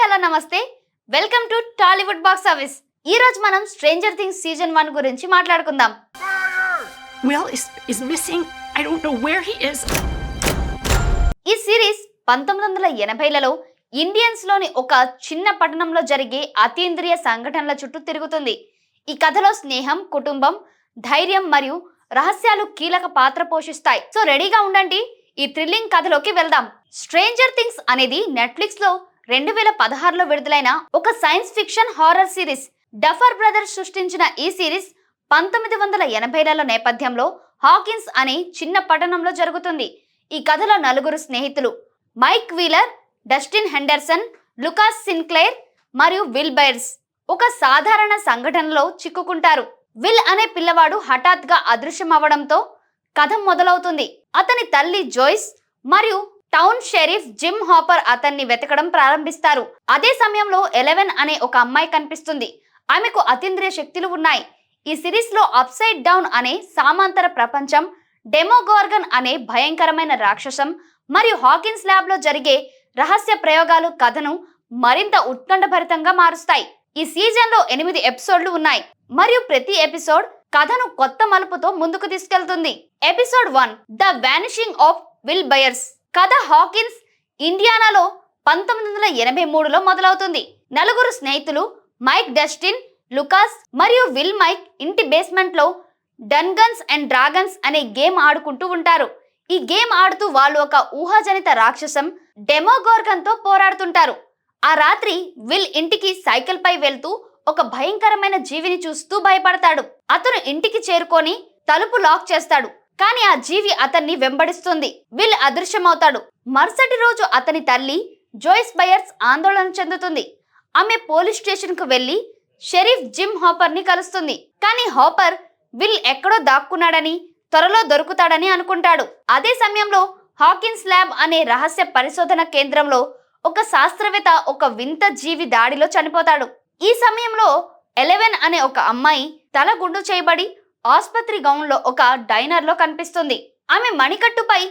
Hello నమస్తే welcome to Tollywood box office. ఈ రోజు మనం స్ట్రేంజర్ థింగ్స్ సీజన్ 1 గురించి మాట్లాడుకుందాం. Will is missing. I don't know where he is. ఈ సిరీస్ 1980లలో ఇండియన్స్ లోని ఒక చిన్న పట్టణంలో జరిగే అతీంద్రియ సంఘటనల చుట్టూ తిరుగుతుంది. ఈ కథలో స్నేహం, కుటుంబం, ధైర్యం మరియు రహస్యాలు కీలక పాత్ర పోషిస్తాయి. సో రెడీగా ఉండండి, ఈ థ్రిల్లింగ్ కథలోకి వెళ్దాం. స్ట్రేంజర్ థింగ్స్ అనేది నెట్ఫ్లిక్స్ లో 2016లో విడుదలైన ఒక science fiction horror series. Duffer brothers సృష్టించిన ఈ సిరీస్ 1980ల నేపథ్యంలో హాకిన్స్ అనే చిన్న పట్టణంలో జరుగుతుంది. ఈ కథలో నలుగురు స్నేహితులు Mike Wheeler, Dustin Henderson, Lucas Sinclair మరియు విల్ బైర్స్ ఒక సాధారణ సంఘటనలో చిక్కుకుంటారు. విల్ అనే పిల్లవాడు హఠాత్గా అదృశ్యం అవ్వడంతో కథ మొదలవుతుంది. అతని తల్లి జోయిస్ మరియు టౌన్ షెరీఫ్ జిమ్ హాపర్ అతన్ని వెతకడం ప్రారంభిస్తారు. అదే సమయంలో 11 అనే ఒక అమ్మాయి కనిపిస్తుంది. ఆమెకు అతీంద్రియ శక్తులు ఉన్నాయి. ఈ సిరీస్ లో అప్సైడ్ డౌన్ అనే సామాంతర ప్రపంచం, డెమోగోర్గన్ అనే భయంకరమైన రాక్షసం మరియు హాకిన్స్ ల్యాబ్ లో జరిగే రహస్య ప్రయోగాలు కథను మరింత ఉత్కంఠభరితంగా మారుస్తాయి. ఈ సీజన్ లో 8 ఎపిసోడ్లు ఉన్నాయి మరియు ప్రతి ఎపిసోడ్ కథను కొత్త మలుపుతో ముందుకు తీసుకెళ్తుంది. Episode 1 the vanishing of will buyers. కథ హాకిన్స్, ఇండియానాలో 1983లో మొదలవుతుంది. నలుగురు స్నేహితులు మైక్, డస్టిన్, లుకాస్ మరియు విల్ మైక్ ఇంటి బేస్మెంట్ లో డన్గన్స్ అండ్ డ్రాగన్స్ అనే గేమ్ ఆడుకుంటూ ఉంటారు. ఈ గేమ్ ఆడుతూ వాళ్ళు ఒక ఊహాజనిత రాక్షసం డెమోగోర్గన్ తో పోరాడుతుంటారు. ఆ రాత్రి విల్ ఇంటికి సైకిల్ పై వెళ్తూ ఒక భయంకరమైన జీవిని చూస్తూ భయపడతాడు. అతను ఇంటికి చేరుకొని తలుపు లాక్ చేస్తాడు, కానీ ఆ జీవి అతన్ని వెంబడిస్తుంది. విల్ అదృశ్యమవుతాడు. మరుసటి రోజు అతని తల్లి జోయిస్ బైర్స్ ఆందోళన చెందుతుంది. ఆమె పోలీస్ స్టేషన్ కు వెళ్లి షెరీఫ్ జిమ్ హాపర్ ని కలుస్తుంది. కానీ హాపర్ విల్ ఎక్కడో దాక్కున్నాడని, త్వరలో దొరుకుతాడని అనుకుంటాడు. అదే సమయంలో హాకిన్స్ ల్యాబ్ అనే రహస్య పరిశోధన కేంద్రంలో ఒక శాస్త్రవేత్త ఒక వింత జీవి దాడిలో చనిపోతాడు. ఈ సమయంలో 11 అనే ఒక అమ్మాయి తల గుండు చేయబడి ఆసుపత్రి గౌన్ లో ఒక డైనర్ లో కనిపిస్తుంది. ఆమె మణికట్టుపై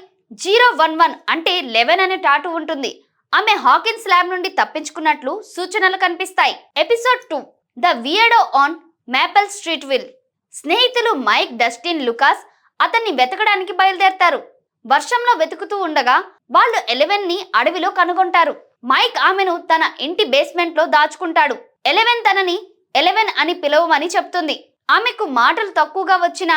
011 అంటే 11 అనే టాటూ ఉంటుంది. ఆమె హాకిన్స్ ల్యాబ్ నుండి తప్పించుకున్నట్లు సూచనలు కనిపిస్తాయి. Episode 2 the weirdo on Maple Street Will. స్నేహితులు మైక్, డస్టిన్, లుకాస్ అతన్ని వెతకడానికి బయలుదేరతారు. వర్షంలో వెతుకుతూ ఉండగా వాళ్ళు 11 ని అడవిలో కనుగొంటారు. మైక్ ఆమెను తన ఇంటి బేస్మెంట్ లో దాచుకుంటాడు. 11 తనని 11 అని పిలవమని చెప్తుంది. ఆమెకు మాటలు తక్కువగా వచ్చినా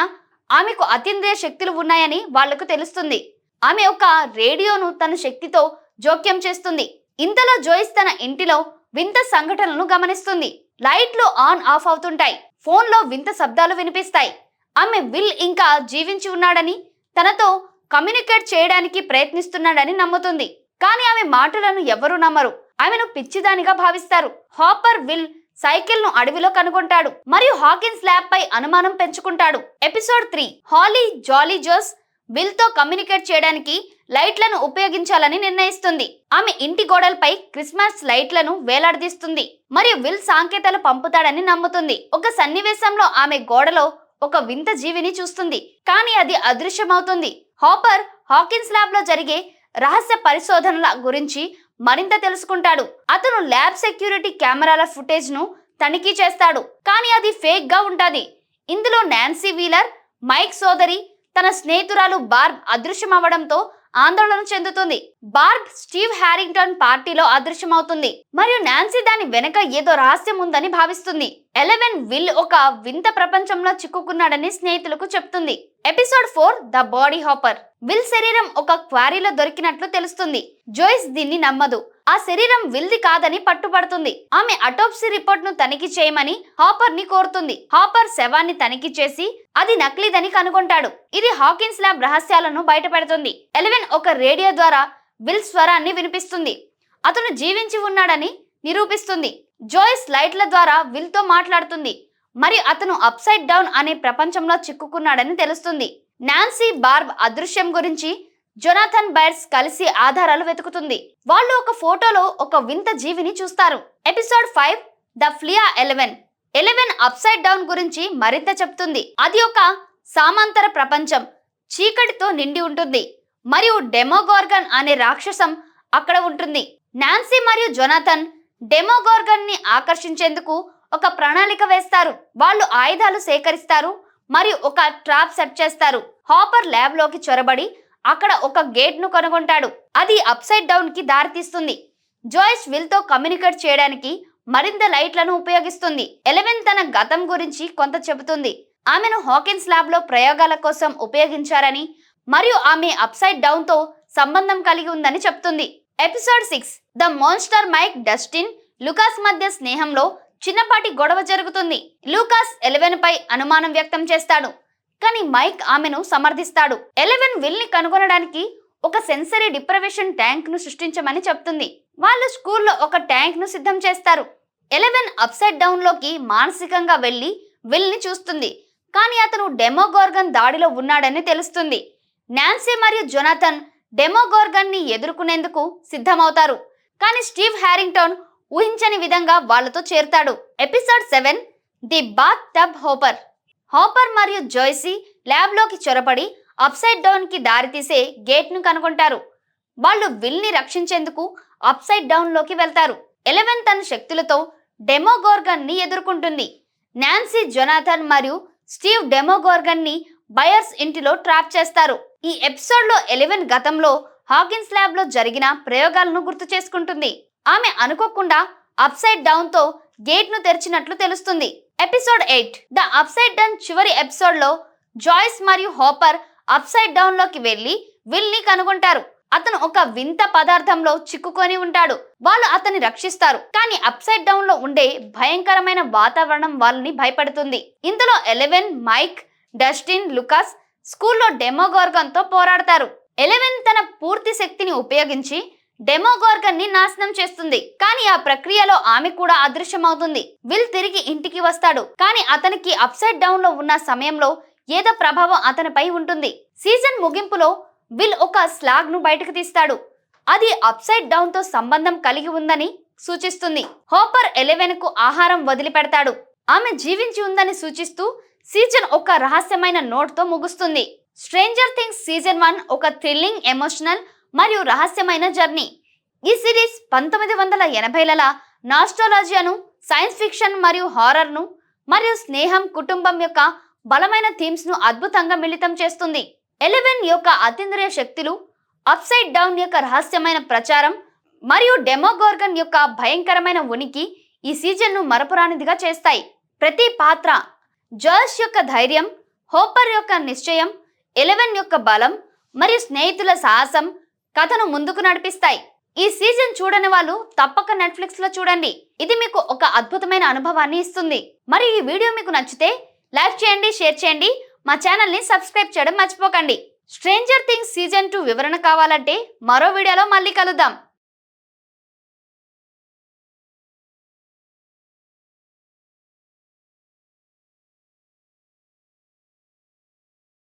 ఆమెకు అతీంద్రియ శక్తులు ఉన్నాయని వాళ్లకు తెలుస్తుంది. ఆమె ఒక రేడియోను తన శక్తితో జోక్యం చేస్తుంది. ఇంతలో జోయిస్ తన ఇంటిలో వింత సంఘటనలను గమనిస్తుంది. లైట్లు ఆన్ ఆఫ్ అవుతుంటాయి. ఫోన్లో వింత శబ్దాలు వినిపిస్తాయి. ఆమె విల్ ఇంకా జీవించి ఉన్నాడని, తనతో కమ్యూనికేట్ చేయడానికి ప్రయత్నిస్తున్నాడని నమ్ముతుంది. కానీ ఆమె మాటలను ఎవరూ నమ్మరు. ఆమెను పిచ్చిదానిగా భావిస్తారు. హాపర్ విల్ సైకిల్ ను అడవిలో కనుగొంటాడు మరియు హాకిన్స్ ల్యాబ్ పై అనుమానం పెంచుకుంటాడు. Episode 3 Holly Jolly Joyce Will తో కమ్యూనికేట్ చేయడానికి లైట్లను ఉపయోగించాలని నిర్ణయిస్తుంది. ఆమె ఇంటి గోడలపై క్రిస్మస్ లైట్లను వేలాడదీస్తుంది మరియు విల్ సంకేతాలు పంపుతాడని నమ్ముతుంది. ఒక సన్నివేశంలో ఆమె గోడలో ఒక వింత జీవిని చూస్తుంది, కానీ అది అదృశ్యమవుతుంది. హాపర్ హాకిన్స్ ల్యాబ్ లో జరిగే రహస్య పరిశోధనల గురించి మరింత తెలుసుకుంటాడు. అతను ల్యాబ్ సెక్యూరిటీ కెమెరాల ఫుటేజ్ ను తనిఖీ చేస్తాడు, కానీ అది ఫేక్ గా ఉంటది. ఇందులో నాన్సీ వీలర్, మైక్ సోదరి, తన స్నేహితురాలు బార్బ్ అదృశ్యమవ్వడంతో ఆందోళన చెందుతుంది. బార్బ్ స్టీవ్ హ్యారింగ్టన్ పార్టీలో అదృశ్యమవుతుంది మరియు నాన్సీ దాని వెనక ఏదో రహస్యం ఉందని భావిస్తుంది. 11 విల్ ఒక వింత ప్రపంచంలో చిక్కుకున్నాడని స్నేహితులకు చెప్తుంది. Episode 4 the body hopper. Will శరీరం ఒక క్వారీలో దొరికినట్లు తెలుస్తుంది. జోయిస్ దీన్ని నమ్మదు. ఆ శరీరం విల్ది కాదని పట్టుబడుతుంది. ఆమె అటోప్సీ రిపోర్ట్ ను తనిఖీ చేయమని హాపర్ ని కోరుతుంది. హాపర్ శవాన్ని తనిఖీ చేసి అది నకిలీదని కనుగొంటాడు. ఇది హాకిన్స్ ల్యాబ్ రహస్యాలను బయటపెడుతుంది. 11 ఒక రేడియో ద్వారా విల్ స్వరాన్ని వినిపిస్తుంది. అతను జీవించి ఉన్నాడని నిరూపిస్తుంది. జోయిస్ లైట్ల ద్వారా విల్ తో మాట్లాడుతుంది మరియు అతను అప్సైడ్ డౌన్ అనే ప్రపంచంలో చిక్కుకున్నాడని తెలుస్తుంది. నాన్సీ బార్బ్ అదృశ్యం గురించి జొనాథన్ బైర్స్ కలిసి ఆధారాలు వెతుకుతుంది. వాళ్ళు ఒక ఫోటోలో ఒక వింత జీవిని చూస్తారు. ఎపిసోడ్ 5 ద ఫ్లియా 11 అప్సైడ్ డౌన్ గురించి మరింత చెప్తుంది. అది ఒక సామాంతర ప్రపంచం, చీకటితో నిండి ఉంటుంది మరియు డెమోగోర్గన్ అనే రాక్షసం అక్కడ ఉంటుంది. నాన్సీ మరియు జొనాథన్ డెమోగోర్గన్ ని ఆకర్షించేందుకు ఒక ప్రణాళిక వేస్తారు. వాళ్ళు ఆయుధాలు సేకరిస్తారు మరియు ఒక ట్రాప్ సెట్ చేస్తారు. హాపర్ ల్యాబ్ లోకి చొరబడి అక్కడ ఒక గేట్ ను కనుగొంటాడు. అది అప్సైడ్ డౌన్ కి దారితీస్తుంది. జాయిస్ విల్ తో కమ్యూనికేట్ చేయడానికి మరింత లైట్లను ఉపయోగిస్తుంది. 11 తన గతం గురించి కొంత చెబుతుంది. ఆమెను హాకిన్స్ ల్యాబ్ లో ప్రయోగాల కోసం ఉపయోగించారని మరియు ఆమె అప్సైడ్ డౌన్ తో సంబంధం కలిగి ఉందని చెప్తుంది. Episode 6 the monster Mike, Dustin, Lucas మధ్య స్నేహంలో చిన్నపాటి గొడవ జరుగుతుంది. లూకాస్ 11 పై అనుమానం వ్యక్తం చేస్తాడు, కానీ మైక్ ఆమెను సమర్థిస్తాడు. 11 విల్ ని కనుగొనడానికి ఒక సెన్సరీ డిప్రవేషన్ ట్యాంక్ ను సృష్టించమని చెప్తుంది. వాళ్ళు స్కూల్లో ఒక ట్యాంక్ ను సిద్ధం చేస్తారు. 11 అప్సైడ్ డౌన్ లోకి మానసికంగా వెళ్లి విల్ ని చూస్తుంది, కానీ అతను డెమోగోర్గన్ దాడిలో ఉన్నాడని తెలుస్తుంది. నాన్సీ మరియు జొనాథన్ డెమోగోర్గన్ ని ఎదుర్కొనేందుకు సిద్ధమవుతారు, కానీ స్టీవ్ హ్యారింగ్టన్ ఊహించని విధంగా వాళ్ళతో చేరుతాడు. Episode 7 the bathtub Hopper. Hopper మరియు జోయ్సీ ల్యాబ్ లోకి చొరబడి అప్సైడ్ డౌన్ కి దారితీసే గేట్ ను కనుగొంటారు. వాళ్ళు విల్ ని రక్షించేందుకు అప్సైడ్ డౌన్ లోకి వెళ్తారు. 11 తన శక్తులతో డెమోగోర్గన్ ని ఎదుర్కొంటుంది. నాన్సీ, జొనాథన్ మరియు స్టీవ్ డెమోగోర్గన్ ని బయర్స్ ఇంటిలో ట్రాప్ చేస్తారు. ఈ ఎపిసోడ్ లో 11 గతంలో హాకిన్స్ ల్యాబ్ లో జరిగిన ప్రయోగాలను గుర్తు చేసుకుంటుంది. ఆమె అనుకోకుండా అప్సైడ్ డౌన్ తో గేట్ ను తెరిచినట్లు తెలుస్తుంది. Episode 8 the upside down. చివరి ఎపిసోడ్ లో జాయిస్ మరియు హాపర్ అప్సైడ్ డౌన్ లోకి వెళ్లి విల్ ని కనుగొంటారు. అతను ఒక వింత పదార్థంలో చిక్కుకొని ఉంటాడు. వాళ్ళు అతన్ని రక్షిస్తారు, కానీ అప్సైడ్ డౌన్ లో ఉండే భయంకరమైన వాతావరణం వాళ్ళని భయపడుతుంది. ఇందులో 11, మైక్, డస్టిన్, లూకాస్ స్కూల్లో డెమోగోర్గన్ తో పోరాడతారు. 11 తన పూర్తి శక్తిని ఉపయోగించి డెమోగోర్గన్ ని నాశనం చేస్తుంది, కానీ ఆ ప్రక్రియలో ఆమె కూడా అదృశ్యమవుతుంది. విల్ తిరిగి ఇంటికి వస్తాడు, కానీ అతనికి అప్సైడ్ డౌన్ లో ఉన్న సమయంలో ఏదో ప్రభావం అతనిపై ఉంటుంది. సీజన్ ముగింపులో విల్ ఒక స్లాగ్ ను బయటకు తీస్తాడు. అది అప్సైడ్ డౌన్ తో సంబంధం కలిగి ఉందని సూచిస్తుంది. హాపర్ 11 కు ఆహారం వదిలిపెడతాడు. ఆమె జీవించి ఉందని సూచిస్తూ సీజన్ ఒక రహస్యమైన నోట్ తో ముగుస్తుంది. స్ట్రేంజర్ థింగ్స్ సీజన్ 1 ఒక థ్రిల్లింగ్, ఎమోషనల్ మరియు రహస్యమైన జర్నీ. ఈ సిరీస్ 1980ల నాస్టాలజియాను, సైన్స్ ఫిక్షన్ మరియు హారర్ ను మరియు స్నేహం, కుటుంబం యొక్క బలమైన థీమ్స్ ను అద్భుతంగా మిళితం చేస్తుంది. 11 యొక్క అతీంద్రియ శక్తులు, అప్సైడ్ డౌన్ యొక్క రహస్యమైన ప్రచారం మరియు డెమోగోర్గన్ యొక్క భయంకరమైన ఉనికి ఈ సీజన్ ను మరపురానిదిగా చేస్తాయి. ప్రతి పాత్ర, జాయిస్ యొక్క ధైర్యం, హాపర్ యొక్క నిశ్చయం, 11 యొక్క బలం మరియు స్నేహితుల సాహసం కథను ముందుకు నడిపిస్తాయి. ఈ సీజన్ చూడని వాళ్ళు తప్పక నెట్ఫ్లిక్స్ లో చూడండి. ఇది మీకు ఒక అద్భుతమైన అనుభవాన్ని ఇస్తుంది. మరి ఈ వీడియో మీకు నచ్చితే లైక్ చేయండి, షేర్ చేయండి, మా ఛానల్ ని సబ్స్క్రైబ్ చేయడం మర్చిపోకండి. స్ట్రేంజర్ థింగ్స్ సీజన్ 2 వివరణ కావాలంటే మరో వీడియోలో మళ్ళీ కలుద్దాం.